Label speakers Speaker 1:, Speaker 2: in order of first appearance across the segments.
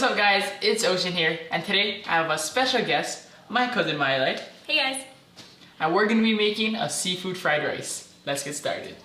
Speaker 1: What's up guys, it's Ocean here, and today I have a special guest, my cousin Maile.
Speaker 2: Hey guys.
Speaker 1: And we're gonna be making a seafood fried rice. Let's get started.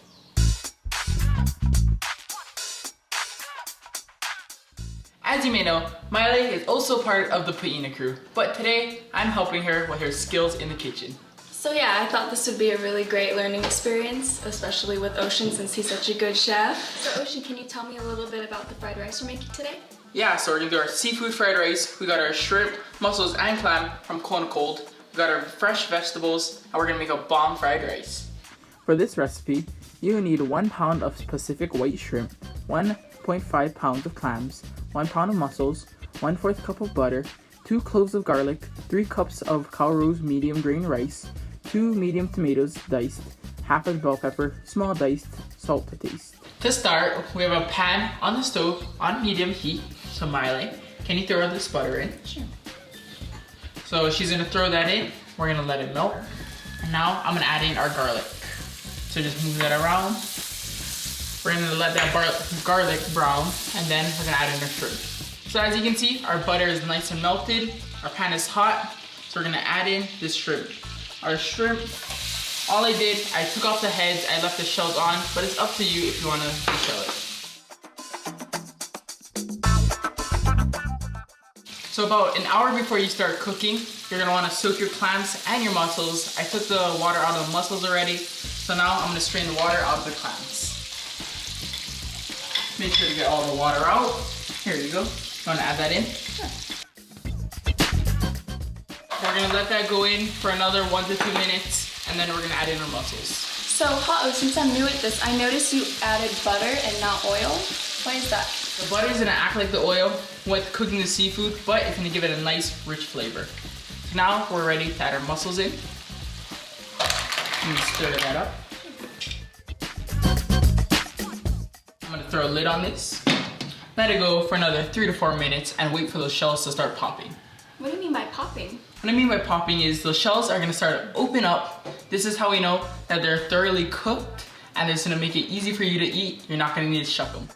Speaker 1: As you may know, Maile is also part of the Pā'ina crew, but today I'm helping her with her skills in the kitchen.
Speaker 2: So yeah, I thought this would be a really great learning experience, especially with Ocean since he's such a good chef. So Ocean, can you tell me a little bit about the fried rice we're making today?
Speaker 1: Yeah, so we're gonna do our seafood fried rice. We got our shrimp, mussels, and clam from Kona Cold. We got our fresh vegetables, and we're gonna make a bomb fried rice. For this recipe, you need 1 pound of Pacific white shrimp, 1.5 pounds of clams, 1 pound of mussels, 1/4 cup of butter, 2 cloves of garlic, 3 cups of Calrose medium grain rice, 2 medium tomatoes diced, half a bell pepper, small diced, salt to taste. To start, we have a pan on the stove on medium heat. So Maile, can you throw this butter in?
Speaker 2: Sure.
Speaker 1: So she's gonna throw that in. We're gonna let it melt. And now I'm gonna add in our garlic. So just move that around. We're gonna let that garlic brown, and then we're gonna add in our shrimp. So as you can see, our butter is nice and melted. Our pan is hot. So we're gonna add in this shrimp. Our shrimp, all I did, I took off the heads, I left the shells on, but it's up to you if you wanna deshell it. So about an hour before you start cooking, you're gonna wanna soak your clams and your mussels. I took the water out of the mussels already, so now I'm gonna strain the water out of the clams. Make sure to get all the water out. Here you go. You wanna add that in?
Speaker 2: Sure.
Speaker 1: We're gonna let that go in for another 1 to 2 minutes, and then we're gonna add in our mussels.
Speaker 2: So Ha'o, since I'm new at this, I noticed you added butter and not oil. Why is that?
Speaker 1: The butter is gonna act like the oil with cooking the seafood, but it's gonna give it a nice, rich flavor. Now we're ready to add our mussels in. And stir that up. I'm gonna throw a lid on this. Let it go for another 3 to 4 minutes and wait for those shells to start popping.
Speaker 2: What do you mean by popping?
Speaker 1: What I mean by popping is the shells are gonna start to open up. This is how we know that they're thoroughly cooked, and it's gonna make it easy for you to eat. You're not gonna need to shuck them.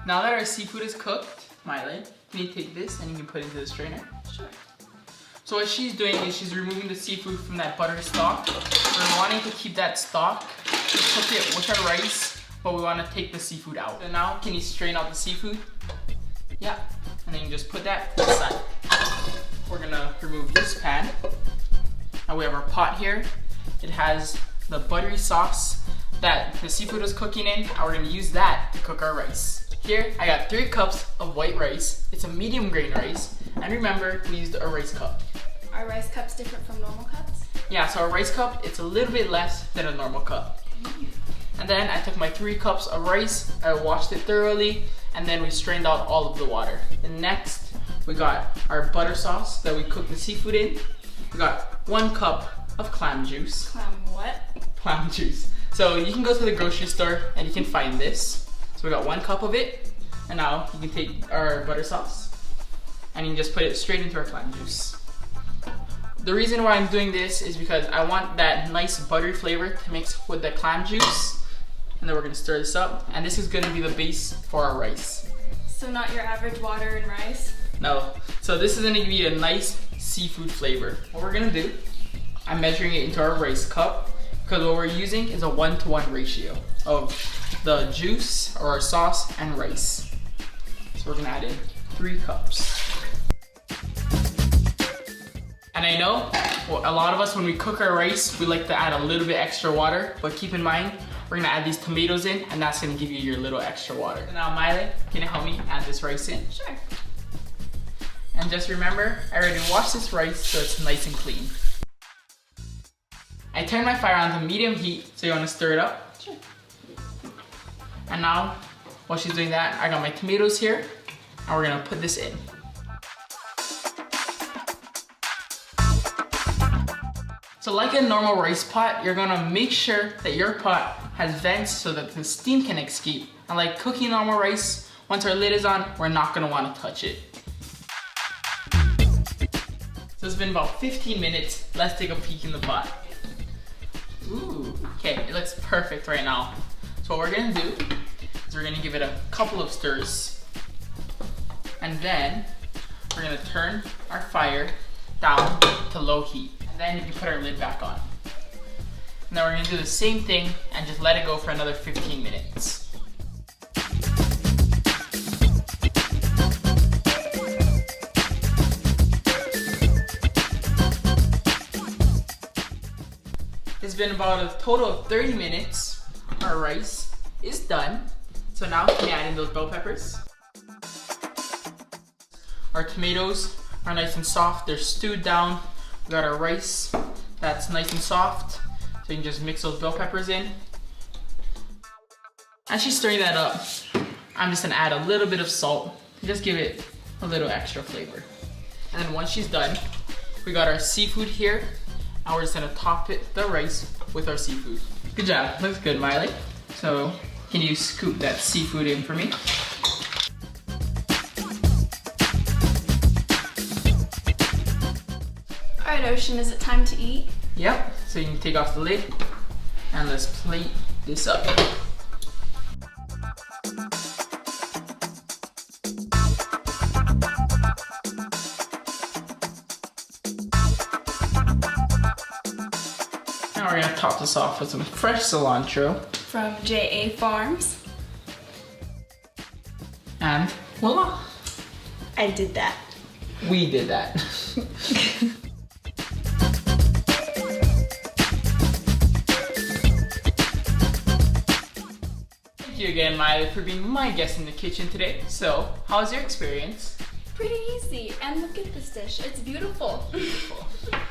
Speaker 1: Now that our seafood is cooked, Maile, can you take this and you can put it into the strainer?
Speaker 2: Sure.
Speaker 1: So what she's doing is she's removing the seafood from that butter stock. We're wanting to keep that stock to cook it with our rice, but we want to take the seafood out. So now, can you strain out the seafood? Yeah, and then you just put that aside. We're gonna remove this pan. Now we have our pot here. It has the buttery sauce that the seafood was cooking in, and we're gonna use that to cook our rice. Here, I got 3 cups of white rice. It's a medium grain rice. And remember, we used a rice cup.
Speaker 2: Are rice cups different from normal cups?
Speaker 1: Yeah, so a rice cup, it's a little bit less than a normal cup. And then I took my 3 cups of rice, I washed it thoroughly, and then we strained out all of the water. And next, we got our butter sauce that we cooked the seafood in. We got 1 cup of clam juice.
Speaker 2: Clam what?
Speaker 1: Clam juice. So you can go to the grocery store and you can find this. So we got 1 cup of it, and now you can take our butter sauce and you can just put it straight into our clam juice. The reason why I'm doing this is because I want that nice buttery flavor to mix with the clam juice, and then we're gonna stir this up, and this is gonna be the base for our rice.
Speaker 2: So not your average water and rice?
Speaker 1: No, so this is gonna give you a nice seafood flavor. What we're gonna do, I'm measuring it into our rice cup, because what we're using is a 1-to-1 ratio of the juice or our sauce and rice. So we're gonna add in 3 cups. And I know a lot of us, when we cook our rice, we like to add a little bit extra water, but keep in mind, we're gonna add these tomatoes in, and that's gonna give you your little extra water. So now Maile, can you help me add this rice in?
Speaker 2: Sure.
Speaker 1: And just remember, I already washed this rice so it's nice and clean. I turned my fire on to medium heat, so you wanna stir it up?
Speaker 2: Sure.
Speaker 1: And now, while she's doing that, I got my tomatoes here, and we're gonna put this in. So like a normal rice pot, you're gonna make sure that your pot has vents so that the steam can escape. And like cooking normal rice, once our lid is on, we're not gonna wanna touch it. So it's been about 15 minutes. Let's take a peek in the pot. Ooh, okay, it looks perfect right now. So what we're gonna do is we're gonna give it a couple of stirs. And then we're gonna turn our fire down to low heat. And then you can put our lid back on. And then we're gonna do the same thing and just let it go for another 15 minutes. It's been about a total of 30 minutes. Our rice is done. So now can we add in those bell peppers? Our tomatoes are nice and soft. They're stewed down. We got our rice that's nice and soft. So you can just mix those bell peppers in. As she's stirring that up, I'm just gonna add a little bit of salt. Just give it a little extra flavor. And then once she's done, we got our seafood here. And we're just gonna top the rice with our seafood. Good job, looks good, Maile. So can you scoop that seafood in for me?
Speaker 2: Alright, Ocean, is it time to eat?
Speaker 1: Yep, so you can take off the lid and let's plate this up. Now we're gonna top this off with some fresh cilantro.
Speaker 2: From J.A. Farms.
Speaker 1: And voila!
Speaker 2: I did that.
Speaker 1: We did that. Thank you again, Maile, for being my guest in the kitchen today. So, how was your experience?
Speaker 2: Pretty easy. And look at this dish. It's beautiful.
Speaker 1: Beautiful.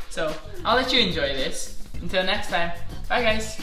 Speaker 1: So, I'll let you enjoy this. Until next time, bye guys.